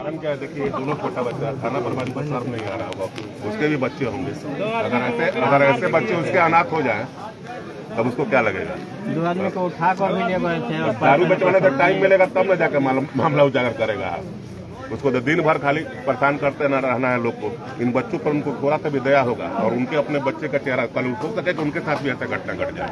कारण क्या है, देखिए दोनों छोटा बच्चा थाना प्रभारी को शर्म नहीं आ रहा होगा, उसके भी बच्चे होंगे। अगर ऐसे बच्चे उसके अनाथ हो जाए तब उसको क्या लगेगा। दो आदमी को उठा कर भी ले गए थे और दारू बचवाने तक टाइम मिलेगा तब न जाकर मामला उजागर करेगा। उसको तो दिन भर खाली परेशान करते न रहना है लोग को। इन बच्चों पर उनको थोड़ा सा भी दया होगा और उनके अपने बच्चे का चेहरा कल हो सके कि उनके साथ भी ऐसा घटना घट जाए।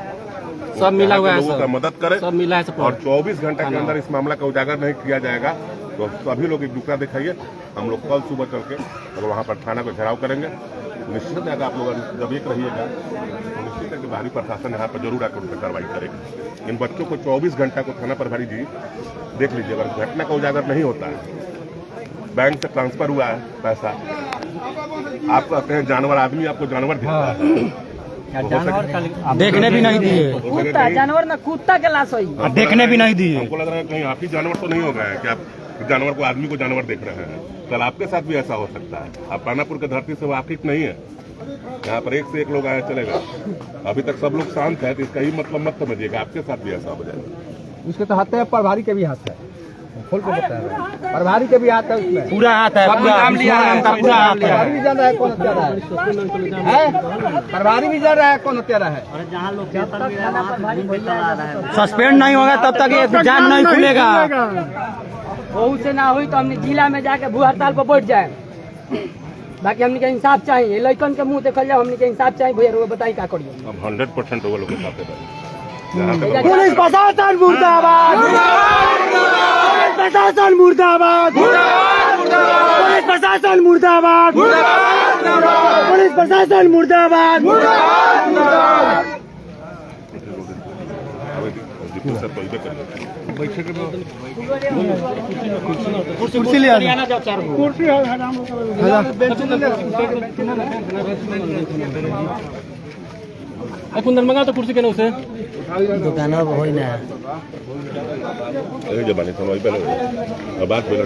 सब मिला हुआ है, लोगों का मदद करे, सब मिला है और 24 घंटे के अंदर इस मामला का उजागर नहीं किया जाएगा तो सभी लोग एकजुटता दिखाइए। हम लोग कल सुबह चल के अगर वहाँ पर थाना को घेराव करेंगे, निश्चित है आप लोग जब एक रहिएगा तो निश्चित है कि बाहरी प्रशासन यहाँ पर जरूर आकर उन पर कार्रवाई करेगा। इन बच्चों को 24 घंटा को थाना प्रभारी जी देख लीजिए, अगर घटना का उजागर नहीं होता है, बैंक से ट्रांसफर हुआ है पैसा, आप कहते हैं जानवर आदमी आपको जानवर दिखता है, देखने भी नहीं दिए, कुत्ता जानवर ना कुत्ता के लाश हुई, देखने भी नहीं दिए। हमको लग रहा है कहीं आप ही जानवर तो नहीं हो गए कि आप जानवर को आदमी को जानवर देख रहे हैं। कल आपके साथ भी ऐसा हो सकता है। आप पानापुर की धरती से वाकिफ नहीं है, यहाँ पर एक से एक लोग आए चलेगा। अभी तक सब लोग शांत है तो इसका ही मतलब मत समझिएगा आपके साथ भी ऐसा हो जाएगा। उसके तो हाथ है, प्रभारी के भी हाथ है, खोल के बताया प्रभारी के भी हाथ है, उसमें पूरा हाथ है, नाम लिया है, पूरा हाथ है। प्रभारी भी जान रहा है कौन हत्या रहा है, प्रभारी भी जान रहा है कौन हत्या रहा है। सस्पेंड नहीं होगा तब तक ये जान नहीं खुलेगा। बहुत से ना हुई तो हमने जिला में जाके भू हड़ताल पर बैठ जाए। बाकी हमने के इंसाफ चाहिए, लड़कन के मुंह देखल जाए, हमने के इंसाफ चाहिए। भैया बताई क्या करिए। अब 100% वो लोग के साथ पुलिस प्रशासन मुर्दाबाद, पुलिस प्रशासन मुर्दाबाद, पुलिस प्रशासन मुर्दाबाद, पुलिस प्रशासन मुर्दाबाद। कुर्सी ले आना, कुर्सी कुंदन मंगा तो कुर्सी के उसे दुकान हो ना जबानी समय पहले बात पहले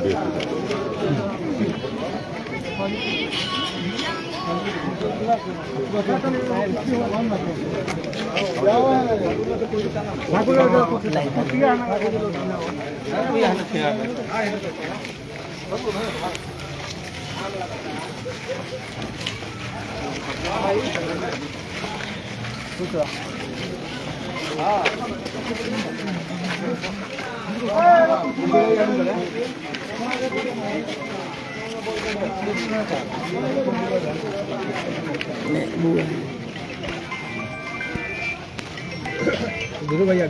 भैया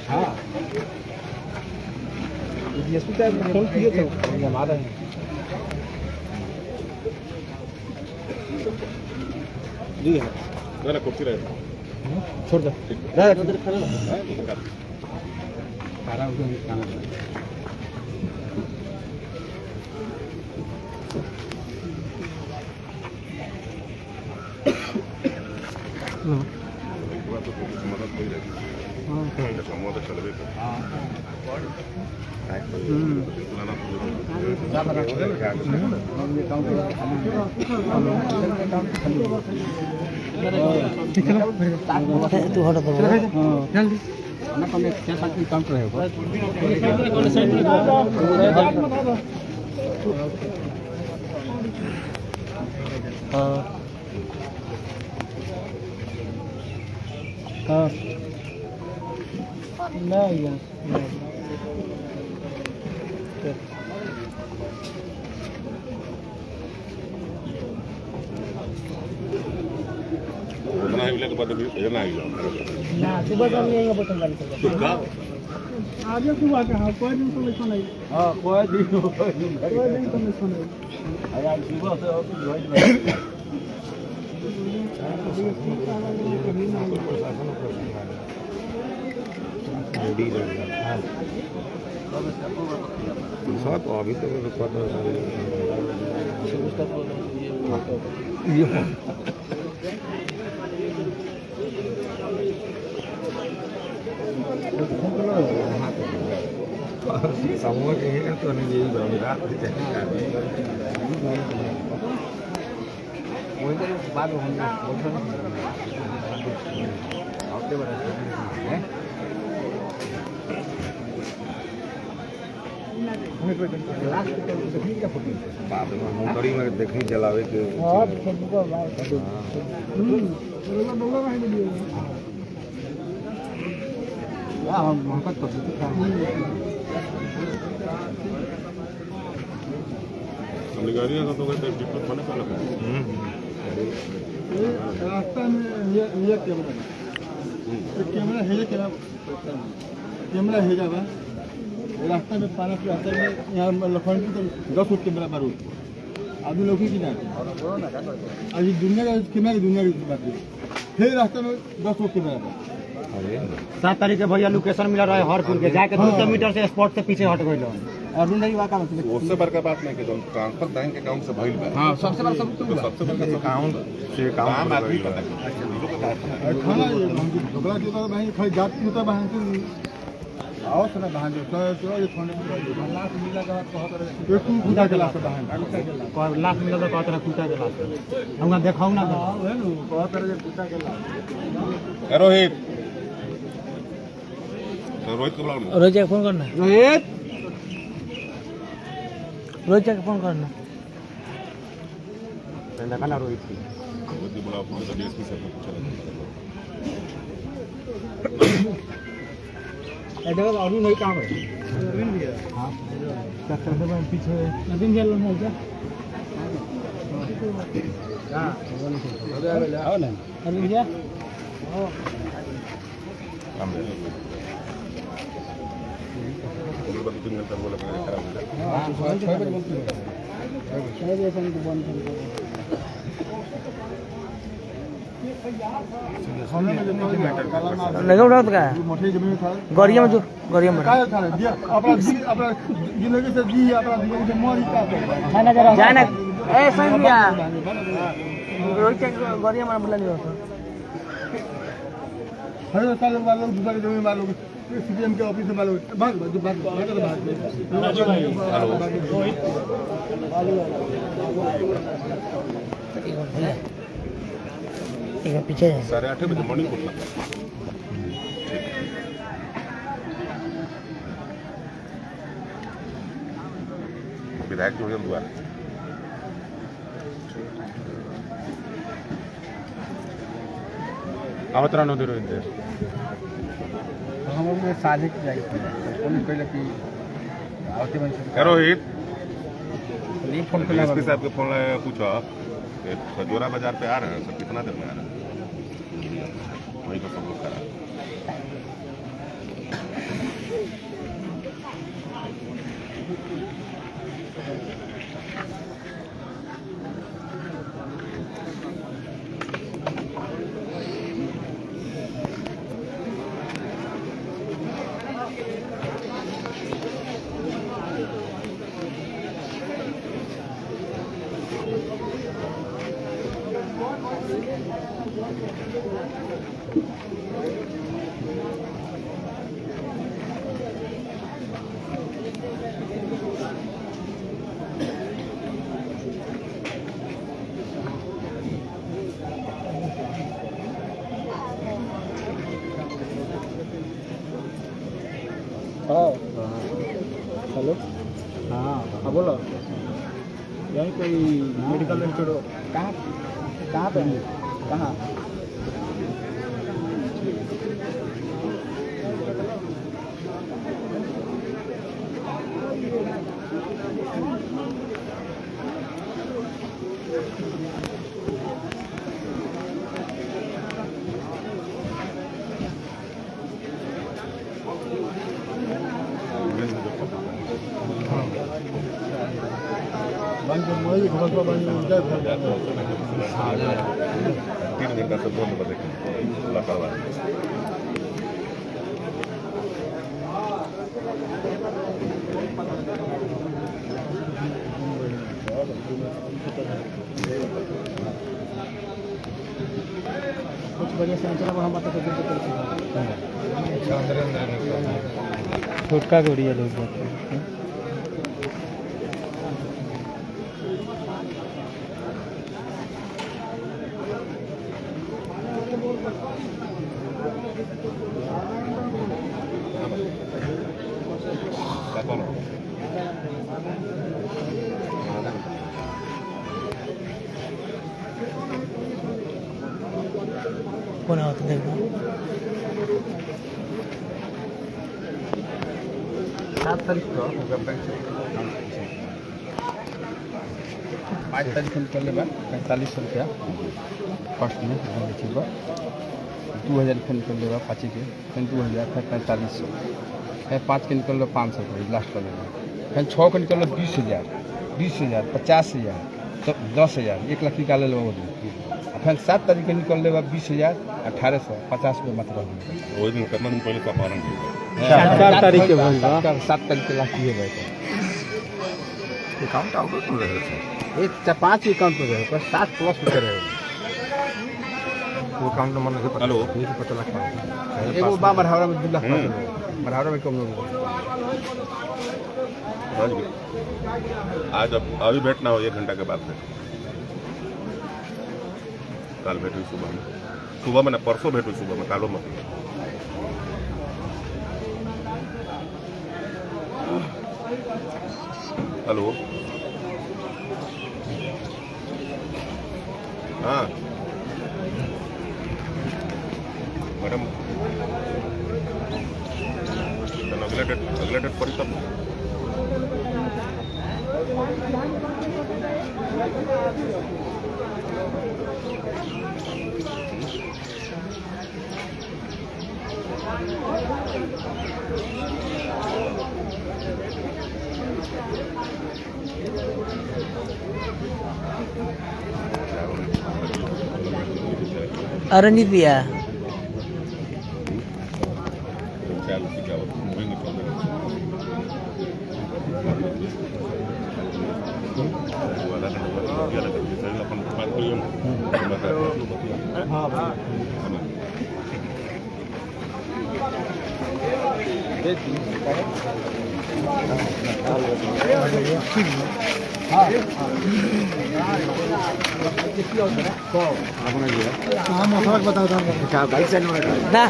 हाँ डीएसपी साहब फोन किए थे, हम आ रहे हैं। जी हाँ कुर्सी रहे छोड़ दो तू हटा दो जल्दी काउंटर है नहीं सुबह तो हम यही बटन वाली आज सुबह का हाँ कोई दिन तो नहीं सुनाई। हाँ कोई दिन तो नहीं सुनाई। आज सुबह से अभी तो समूह के हैं तो नहीं यही बनेगा वही तो बाद में हफ्ते भर मुंगरी में देखी जलावे के तो दिक्कत होने पर लगा रास्ता में ये कैमरा है कैमरा है जावा रास्ता में पाना के रास्ते में यहाँ लखनऊ तो 10 फुट कैमरा मारू आदमी लोग की ना आज दुनिया का कैमरा दुनिया की बात है फिर रास्ते में 10 फुट कैमरा 7 तारीख के भैया लोकेशन मिला रहा है हरपुर के जाके 200 मीटर से स्पॉट से पीछे हट गए अरुण नहीं वाका उससे बड़का बात नहीं कि जो ट्रांसफर बैंक अकाउंट से भइल बा हां सबसे बड़ा सबसे बड़का अकाउंट से काम आदमी पता खाना ये ढोकला के तो भाई खाली जात में तो भाई आओ सना भाई जो तो ये खाने लाख मिला का बहुत एक खुदा के लाख भाई लाख मिला तो कहत रहा कुटा के लाख हमरा देखाऊ ना है नु बहुत तरह के खुदा के लाख रोहित तो रोहित को बुलाओ रोहित को फोन करना रोहित को फोन करना देखा रोहित की रोहित को बुलाओ फोन कर डीएसपी से पूछा ऐसा अरुण नहीं काम है अरविंद भी है हां डॉक्टर साहब पीछे नवीन जेल में है क्या हां आओ ना अरविंद भैया काम दे पूरे बात 3 घंटा बोला खराब हो गया हां 6 बजे बोलते हैं 6 बजे से बंद कर दो खाने में जब लगा उड़ा का मोटी जमीन था गड़िया में जो गड़िया में काय था दिया अपना जिंदगी से जी अपना जिंदगी से मर ही का खाना जरा जाना ए सही भैया रोहित के गड़िया में बुला लियो तो हर साल वालों दूसरा की जमीन वालों सीएम के ऑफिस में वालों भाग ठीक है पीछे 8:30 बजे मॉर्निंग उठना विधायक जो हम द्वारा आवतरा नदी रोहित हम लोग साझे की जाए कौन कहले कि आवते मन से रोहित ये फोन डीएसपी साहब के फोन लगाया पूछा कि खजूरा बाजार पे आ रहे हैं सब कितना देर में आ रहे हैं वही को सब लोग करा हेलो हाँ हाँ बोलो यहीं कोई मेडिकल इंस्टीट्यूट कहाँ पे कहाँ वही घर पर बन जाए 3 घंटा से बंद बजे लापरवाही कुछ बढ़िया सेंटर वहाँ बात तो छोटका गोड़िया लोग जाते हैं क्या कौन कोना होता देखो 7 तारीख को 5 तारीख को निकल लेगा 4500 रुपया फर्स्ट में ठीक है 2000 का निकल लेगा 5 के फिर 2000 फिर 4500 फिर 5 के निकल लो 500 रुपये लास्ट कर लेगा फिर 6 का निकल लो 20,000 20,000 50,000 तो 10,000 1 लाख निकाल लो वो फिर 7 तारीख के निकल लेगा 20,000 1850 रुपये मतलब वही दिन कितना दिन पहले का पालन 4 तारीख के 7 तारीख के लास्ट ये बैठे अकाउंट आउट हो रहे थे एक 5 अकाउंट पे रहेगा 7 प्लस पे रहेगा वो अकाउंट नंबर नहीं पता हेलो नहीं पता लगता एगो बा मरहावरा में 2 लाख मरहावरा में कम लोग आज अब अभी बैठना हो 1 घंटा के बाद भेट कल भेट हुई सुबह में ना परसों भेट हुई सुबह में कालो में हेलो हाँ मैडम अगले डेट पर तब अरनित भैया ना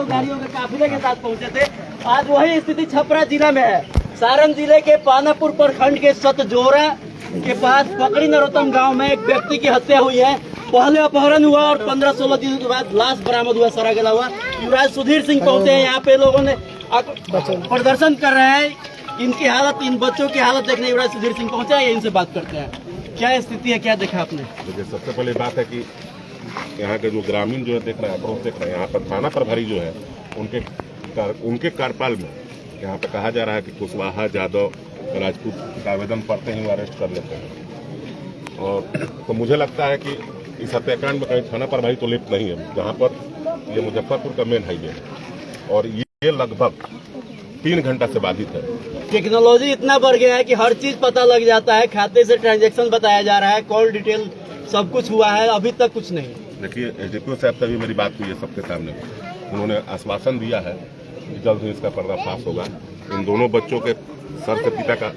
गाड़ियों के काफिले के साथ पहुंचे थे। आज वही स्थिति छपरा जिला में है। सारण जिले के पानापुर प्रखंड के सतजोरा के पास पकड़ी नरोत्तम गांव में एक व्यक्ति की हत्या हुई है। पहले अपहरण हुआ और 15-16 दिनों के बाद लाश बरामद हुआ, सड़ा गला हुआ। युवराज सुधीर सिंह पहुंचे हैं यहाँ पे, लोगों ने प्रदर्शन कर रहे हैं। इनकी हालत, इन बच्चों की हालत देखने युवराज सुधीर सिंह पहुंचे हैं, इनसे बात करते हैं। क्या स्थिति है, क्या देखा आपने? देखिए, सबसे पहले बात है कि यहाँ के जो ग्रामीण जो है देख रहे हैं, अप्रोच देख रहे हैं, यहाँ पर थाना प्रभारी जो है उनके कार्यकाल में यहाँ पे कहा जा रहा है कि कुशवाहा, यादव, राजपूत का आवेदन पढ़ते ही वो अरेस्ट कर लेते हैं। और तो मुझे लगता है कि इस हत्याकांड में कहीं थाना प्रभारी तो लिप्त नहीं है, जहाँ पर ये मुजफ्फरपुर का मेन हाईवे है और ये लगभग 3 घंटा से बाधित है। टेक्नोलॉजी इतना बढ़ गया है कि हर चीज पता लग जाता है, खाते से ट्रांजैक्शन बताया जा रहा है, कॉल डिटेल सब कुछ हुआ है, अभी तक कुछ नहीं। देखिए, एसडीपीओ साहब से भी मेरी बात हुई है सबके सामने। उन्होंने आश्वासन दिया है कि जल्द ही इसका पर्दाफाश होगा। इन दोनों बच्चों के सर से पिता का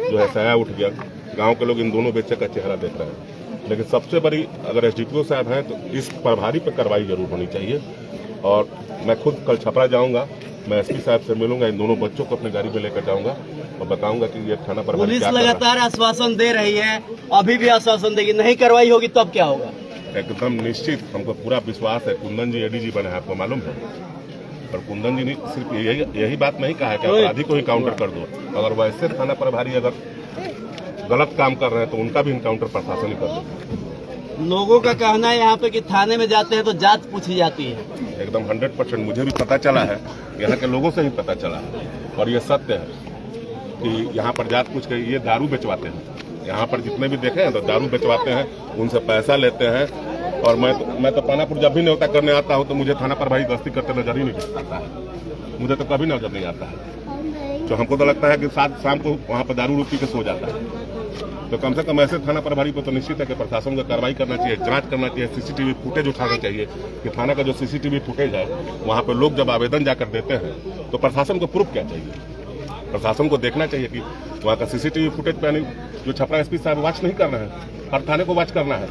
जो है साया उठ गया। गांव के लोग इन दोनों बच्चे का चेहरा देख रहे हैं। लेकिन सबसे बड़ी, अगर एसडीपीओ साहब हैं तो इस प्रभारी पर कार्रवाई जरूर होनी चाहिए। और मैं खुद कल छपरा जाऊंगा, मैं एसपी साहब से मिलूंगा, इन दोनों बच्चों को अपनी गाड़ी में लेकर जाऊंगा और बताऊंगा कि ये थाना प्रभारी पुलिस लगातार आश्वासन दे रही है, अभी भी आश्वासन देगी, नहीं कार्रवाई होगी तब क्या होगा? एकदम निश्चित, हमको पूरा विश्वास है। कुंदन जी एडीजी बने हैं, आपको मालूम है। पर कुंदन जी ने सिर्फ यही बात नहीं कहा है कि अपराधी को ही काउंटर कर दो। अगर वैसे थाना प्रभारी अगर गलत काम कर रहे हैं तो उनका भी इनकाउंटर प्रशासन ही कर दो। लोगों का कहना है यहाँ पे कि थाने में जाते हैं तो जांच पूछी जाती है। एकदम 100% मुझे भी पता चला है, यहाँ के लोगों से ही पता चला है और ये सत्य है कि यहाँ पर जांच पूछ के ये दारू बेचवाते हैं। यहाँ पर जितने भी देखे हैं तो दारू बेचवाते हैं, उनसे पैसा लेते हैं। और मैं तो पानापुर जब भी न्योता करने आता हूँ तो मुझे थाना प्रभारी गश्ती करते नजर ही नहीं आता है। मुझे तो कभी नजर नहीं आता है। तो हमको तो लगता है कि शाम को वहाँ पर दारू पी के सो जाता है। तो कम से कम ऐसे थाना प्रभारी पर तो निश्चित है कि प्रशासन को कार्रवाई करना चाहिए, जांच करना चाहिए, सीसीटीवी फुटेज उठाना चाहिए कि थाना का जो सीसीटीवी फुटेज है वहाँ पर लोग जब आवेदन जाकर देते हैं तो प्रशासन को प्रूफ क्या चाहिए? प्रशासन को देखना चाहिए कि वहाँ का सीसीटीवी फुटेज पे जो छपरा एसपी साहब वॉच नहीं करना है, हर थाने को वॉच करना है,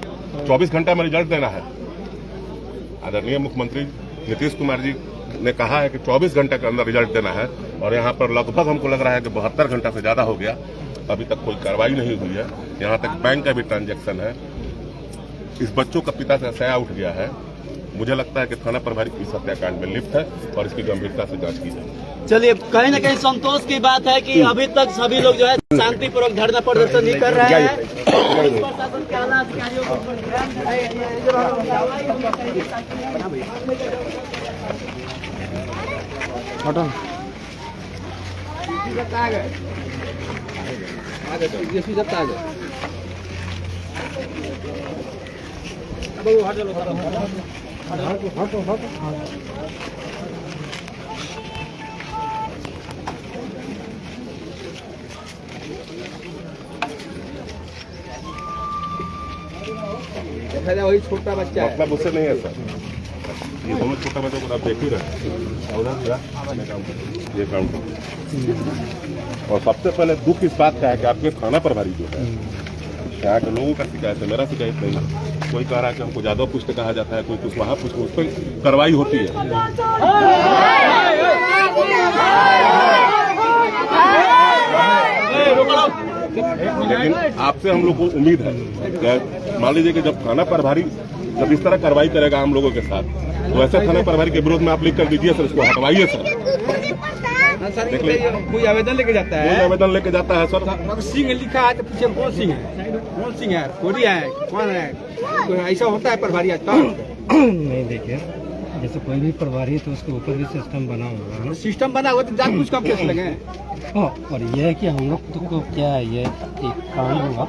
24 घंटा में रिजल्ट देना है। आदरणीय मुख्यमंत्री नीतीश कुमार जी ने कहा है कि 24 घंटे के अंदर रिजल्ट देना है, और यहाँ पर लगभग हमको लग रहा है कि 72 घंटा से ज्यादा हो गया, अभी तक कोई कार्रवाई नहीं हुई है। यहाँ तक बैंक का भी ट्रांजैक्शन है। इस बच्चों का पिता से सया उठ गया है। मुझे लगता है कि थाना प्रभारी इस हत्याकांड में लिप्त है और इसकी गंभीरता से जांच की जाए। चलिए, कहीं ना कहीं संतोष की बात है कि अभी तक सभी लोग जो है शांतिपूर्वक धरना प्रदर्शन नहीं कर रहे हैं। पुलिस प्रशासन के आला अधिकारियों को ध्यान वही छोटा बच्चा है। मतलब उससे नहीं है सर, ये दोनों छोटा बच्चों को आप देख ही रहे हैं। ये काउंटर। और सबसे पहले दुख इस बात का है कि आपके थाना प्रभारी जो है, यहाँ के लोगों का शिकायत है, मेरा शिकायत नहीं है। कोई कह रहा है कि हमको जादव पुष्ट कहा जाता है, कोई कुछ वहाँ पुष्ट, उस पर कार्रवाई होती है। लेकिन आपसे हम लोग को उम्मीद है, मान लीजिए कि जब थाना प्रभारी जब इस तरह कार्रवाई करेगा हम लोगों के साथ, तो ऐसे थाना प्रभारी के विरोध में आप लिख कर दीजिए सर, इसको हटवाइए सर। देख लीजिए, कोई आवेदन लेके जाता है, कोई आवेदन लेके जाता है सर। सिंह लिखा है तो पीछे कौन सिंह है, कौन सिंह है, कोरी है, कौन है, कोई ऐसा होता है प्रभारी आज तक नहीं। देखिए, जैसे कोई भी प्रभारी है तो उसके ऊपर भी सिस्टम बना हुआ है। सिस्टम बना हुआ तो जान कुछ कम केस लगे। और ये है कि हम लोग को क्या है, ये एक कांड होगा,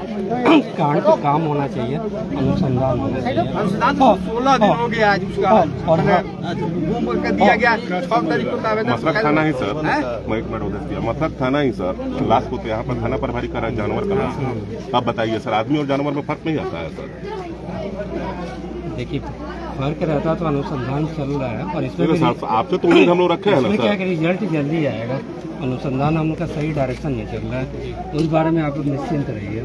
कांड का काम होना चाहिए, अनुसंधान होना चाहिए। 16 दिन हो गया आज उसका, और घूम कर दिया गया 6 तारीख को आवेदन। मसरख थाना ही सर, मैं एक मिनट उधर दिया, मसरख थाना ही सर। लास्ट को तो यहाँ पर थाना प्रभारी कर रहा है, जानवर का नाम। अब बताइए सर, आदमी और जानवर में फर्क नहीं आता है सर। देखिए, फर्क रहता तो अनुसंधान चल रहा है, और इसमें आपसे तो उम्मीद हम लोग रखे हैं ना क्या सर। रिजल्ट जल्दी आएगा। अनुसंधान हम लोग का सही डायरेक्शन में चल रहा है, उस बारे में आप लोग निश्चिंत रहिए।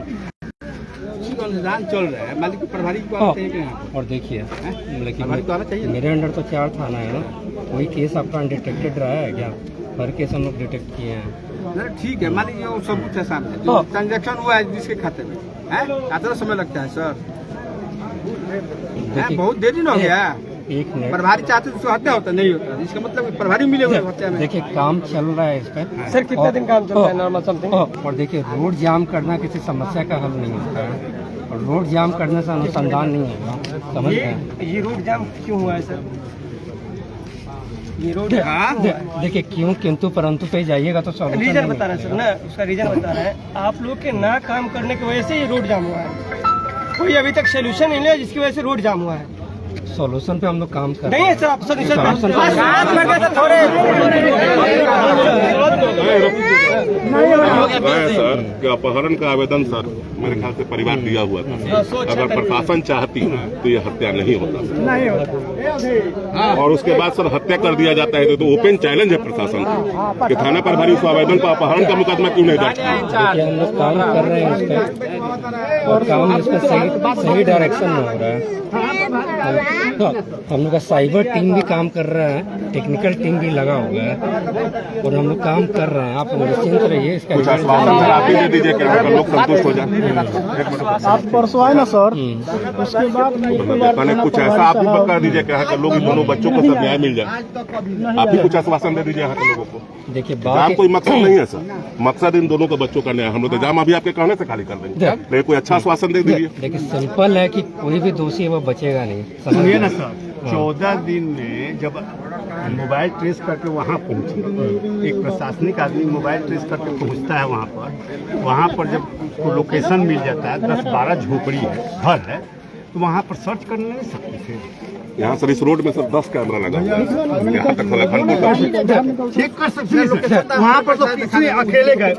अनुसंधान चल रहा है, मालिक प्रभारी को आना चाहिए यहाँ। और देखिए, प्रभारी को आना चाहिए। मेरे अंडर तो 4 थाना है ना, कोई केस आपका अनडिटेक्टेड रहा है क्या? हर केस हम लोग डिटेक्ट किए हैं। ठीक है, मान लीजिए वो सबूत है सामने, जो ट्रांजेक्शन हुआ है जिसके खाते में है, इतना समय लगता है सर। बहुत देरी न हो गया। एक मिनट, प्रभारी चाहते तो हत्या होता नहीं होता, इसका मतलब प्रभारी मिले हुए हत्या में। देखिए, काम चल रहा है इस पर सर, कितने दिन काम चल रहा है नॉर्मल समथिंग। और देखिए, रोड जाम करना किसी समस्या का हल नहीं होता है, और रोड जाम करने से अनुसंधान नहीं होगा, समझ गए? ये रोड जाम क्यों हुआ है सर? ये रोड देखिए, क्यों किंतु परंतु पे जाइएगा तो सॉल्यूशन रीजन बता रहे हैं सर ना, उसका रीजन बता रहे हैं। आप लोग के ना काम करने की वजह से ये रोड जाम हुआ है। कोई अभी तक सोल्यूशन नहीं लिया जिसकी वजह से रोड जाम हुआ है। सॉल्यूशन पे हम लोग काम कर नहीं है सर, आप सोल्यूशन सर कि अपहरण का आवेदन सर मेरे ख्याल से परिवार दिया हुआ था। अगर प्रशासन चाहती तो ये हत्या नहीं होता। और उसके बाद सर हत्या कर दिया जाता है तो ओपन चैलेंज है प्रशासन कि थाना प्रभारी उस आवेदन पर अपहरण का मुकदमा क्यों नहीं दर्ज? देखिए, हम लोग काम कर रहे हैं इस पर, और काम इसमें सही डायरेक्शन में हो रहा है। हम लोग का साइबर टीम भी काम कर रहा है, टेक्निकल टीम भी लगा हुआ है, और हम लोग काम कर रहे हैं। आप निश्चिंत रहिए, इसका कुछ आश्वासन सर आप ही दे दीजिए कि लोग संतुष्ट हो जाए। आप परसों आए ना सर, उसके बाद कुछ ऐसा आप भी बता दीजिए कि यहाँ के लोग, इन दोनों बच्चों को सब न्याय मिल जाए। आप भी कुछ आश्वासन दे दीजिए यहाँ के लोगों को। देखिए, जाम कोई मकसद नहीं है सर, मकसद इन दोनों के बच्चों का न्याय। हम लोग तो जाम अभी आपके कहने से खाली कर देंगे, लेकिन कोई अच्छा आश्वासन दे दीजिए। देखिए, सिंपल है कि कोई भी दोषी है वो बचेगा नहीं। सुनिए ना सर, 14 दिन में जब मोबाइल ट्रेस करके वहाँ पहुँचे, एक प्रशासनिक आदमी मोबाइल ट्रेस करके पहुँचता है वहाँ पर जब उसको लोकेशन मिल जाता है, 10-12 झोपड़ी है, घर है, तो वहाँ पर सर्च कर नहीं सकते थे। यहाँ सर इस रोड में सर 10 कैमरा लगा हुआ है, यहाँ तक चेक कर सकते हैं। वहाँ पर तो किसी अकेले गए,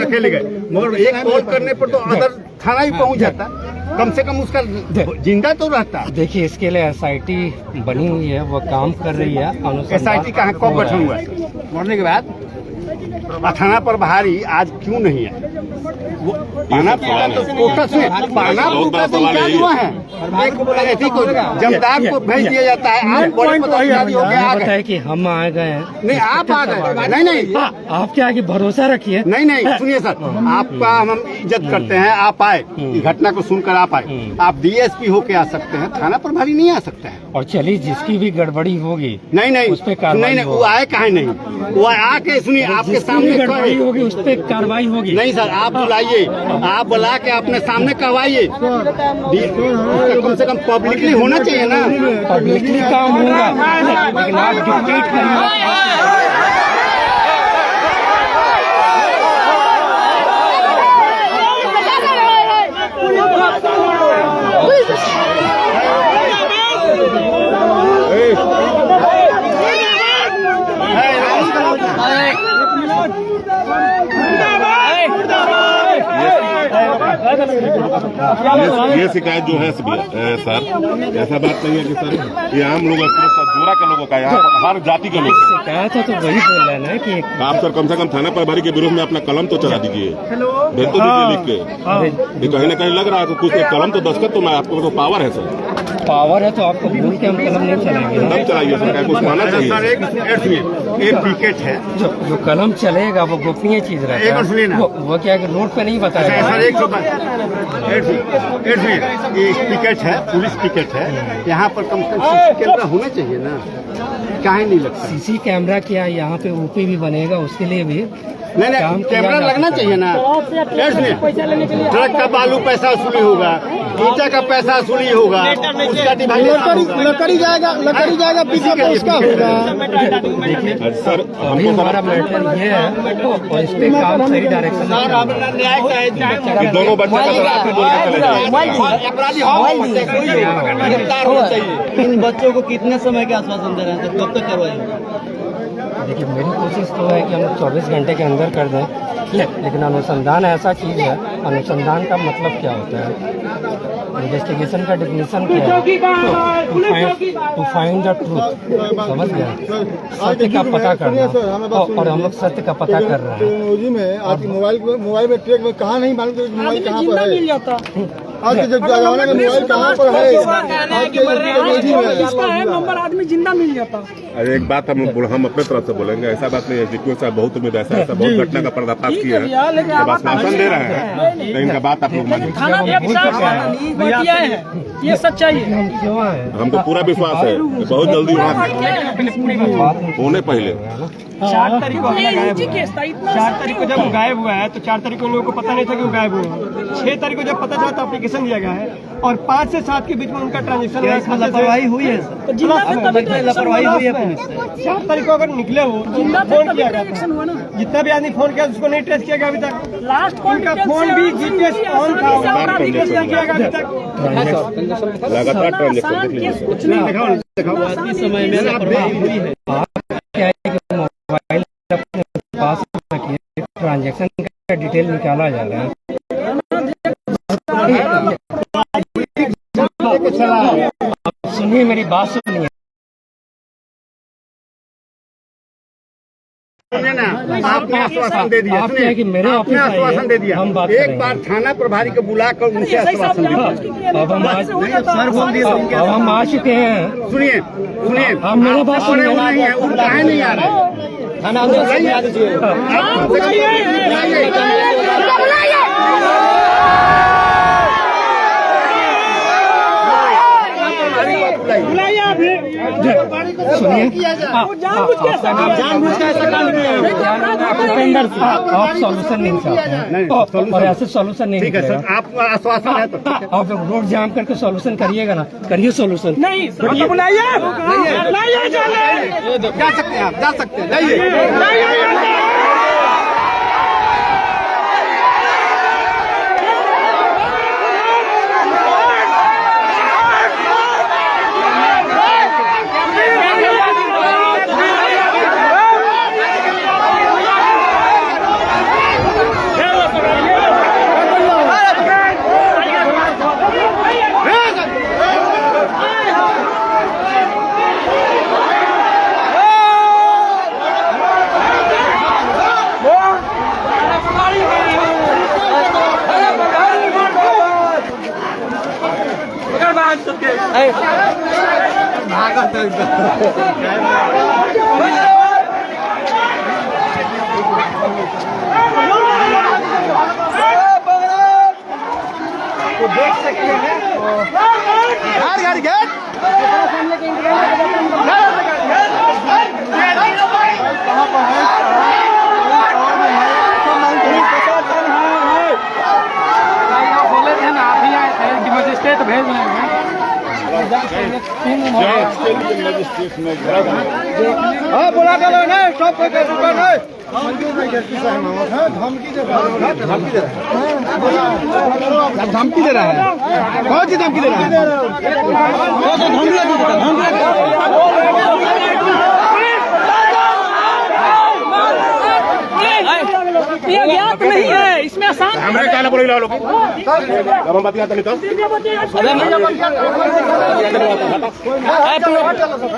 अकेले गए, मगर एक कॉल करने पर तो अदर थाना ही पहुँच जाता, कम से कम उसका जिंदा तो रहता। देखिए, इसके लिए SIT बनी हुई है, वो काम कर रही है। SIT कहाँ कब गठन हुआ है? मरने के बाद थाना प्रभारी आज क्यों नहीं है? पानापुर का तो कोटा से पानापुर का तो क्या हुआ है, जमदार को भेज दिया जाता है। आप बड़े पदाधिकारी हो गए, आ गए कि हम आ गए हैं, नहीं आप आ गए, नहीं आप क्या आगे भरोसा रखिए। नहीं सुनिए सर, आपका हम इज्जत करते हैं, आप आए, घटना को सुनकर आप आए, आप डीएसपी होके आ सकते हैं, थाना प्रभारी नहीं आ सकते हैं। और चलिए जिसकी भी गड़बड़ी होगी नहीं उस पे कार्रवाई नहीं, वो आए काहे नहीं, वो आके सुनिए आपके सामने गड़बड़ी होगी उस पे कार्रवाई होगी। नहीं सर, आप बुलाइए, आप बुला के अपने सामने करवाइए, कम से कम पब्लिकली होना चाहिए ना। पब्लिकली काम होगा, लेकिन आप डिक्टेट करिए। ये शिकायत जो है सर, ऐसा बात नहीं है कि सर ये आम लोग जोरा के लोगों का, यहाँ हर जाति के लोग शिकायत है तो वही बोल रहे हैं ना कि आप सर कम से कम थाना प्रभारी के विरोध में अपना कलम तो चला दीजिए, भेज तो दीजिए लिख के। ये कहीं ना कहीं लग रहा है कि कुछ कलम तो दस्तखत तो मैं आपको तो पावर है सर, पावर है तो आपको भूल के हम कलम नहीं चलाएंगे। कलम चलाइए सर, कुछ माना चाहिए। एक पिकेट है, जो कलम चलेगा वो गोपनीय चीज रहेगा, वो क्या है रोड पे नहीं बताया। सर एक पिकेट है, पुलिस पिकेट है, यहाँ पर कम से कम सीसी कैमरा होना चाहिए ना, काहे नहीं लगता? सीसी कैमरा क्या यहाँ पे ऊपी भी बनेगा, उसके लिए भी नहीं कैमरा लगना चाहिए ना। ट्रक का बालू पैसा वसूली होगा, ईटा का पैसा वसूली होगा, उसका लकड़ी जाएगा पीछे पे उसका होगा। सर अभी हमारा मैटर ये है और इस पे काम सही डायरेक्शन कि दोनों बच्चों का इन बच्चों को कितने समय का आश्वासन दे रहे हैं, कब तक करवाएंगे? देखिए मेरी कोशिश तो है कि हम 24 घंटे के अंदर कर दें, लेकिन अनुसंधान ऐसा चीज़ है, अनुसंधान का मतलब क्या होता है, इन्वेस्टिगेशन का डेफिनेशन क्या है, टू फाइंड द ट्रूथ, समझ गए, सत्य का पता करना, और हम लोग सत्य का पता कर रहे हैं। टेक्नोलॉजी में आज मोबाइल में ट्रैक में कहाँ नहीं मालूम कि मोबाइल कहाँ पर है, आज के जमाने में मोबाइल कहाँ पर है, आज के टेक्नोलॉजी में नंबर आदमी जिंदा मिल जाता। अरे एक बात हम अपने तरफ से बोलेंगे, ऐसा बात नहीं है जिक्र साहब बहुत उम्मीद, ऐसा बहुत घटना का पर्दाफाश किया है, जब आश्वासन दे रहे हैं तो इनका बात आप लोग मानिए, ये सच्चाई है। हमको पूरा विश्वास है कि बहुत जल्दी वहाँ होने पहले 4 तारीख को गायब हुआ है, 4 तारीख को जब वो गायब हुआ है तो 4 तारीख को लोगों को पता नहीं था कि वो गायब हुआ है। 6 तारीख को जब पता चला तो एप्लीकेशन दिया गया है और 5 से 7 के बीच में उनका ट्रांजेक्शन लापरवाही हुई है, लापरवाही हुई है पुलिस से। 4 तारीख को अगर निकले हो फोन किया गया था, जितना भी आदमी फोन किया उसको नहीं ट्रेस किया गया अभी तक, लास्ट उनका फोन भी जीपीएस ऑन था, किया गया अभी तक लगातार ट्रांजेक्शन समय में लापरवाही हुई है। मोबाइल अपने पास रखिए, ट्रांजैक्शन का डिटेल निकाला जा रहा है। सुनिए मेरी बात सुनिए, आपने आश्वासन दे दिया, आप क्या है कि मेरे ऑफिस आश्वासन दे दिया, हम बात एक बार थाना प्रभारी को बुलाकर उनसे आश्वासन दिया। अब हम आ चुके हैं। सुनिए आप मेरा बात बड़े वो नहीं है, वो काहे नहीं आ रहे? थाना दीजिए। सुनिए, जानबूझ के ऐसा काम किया है। आप सॉल्यूशन नहीं चाहते हैं और ऐसे सॉल्यूशन नहीं ठीक है सर, आपको आश्वासन है तो आप रोड जाम करके सॉल्यूशन करिएगा ना, करिए सॉल्यूशन। नहीं बुलाइए, जा सकते हैं, आप जा सकते हैं, जाइए। तो देख सकते हैं बोले थे ना आप ही आए थे कि मजिस्ट्रेट भेज रहे हैं बोला चलो नहीं सब कोई रुका नहीं धमकी दे रहा है कौन सी धमकी दे रहा ये ज्ञात नहीं है, इसमें आसान हमारे क्या बोले लोग हम बात करते नहीं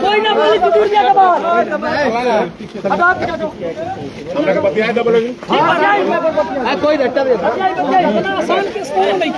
कोई ना बोली तो दूर जाएगा बाहर। अब आप हमने बतिया था बोले कोई रट्टा इतना आसान किस नहीं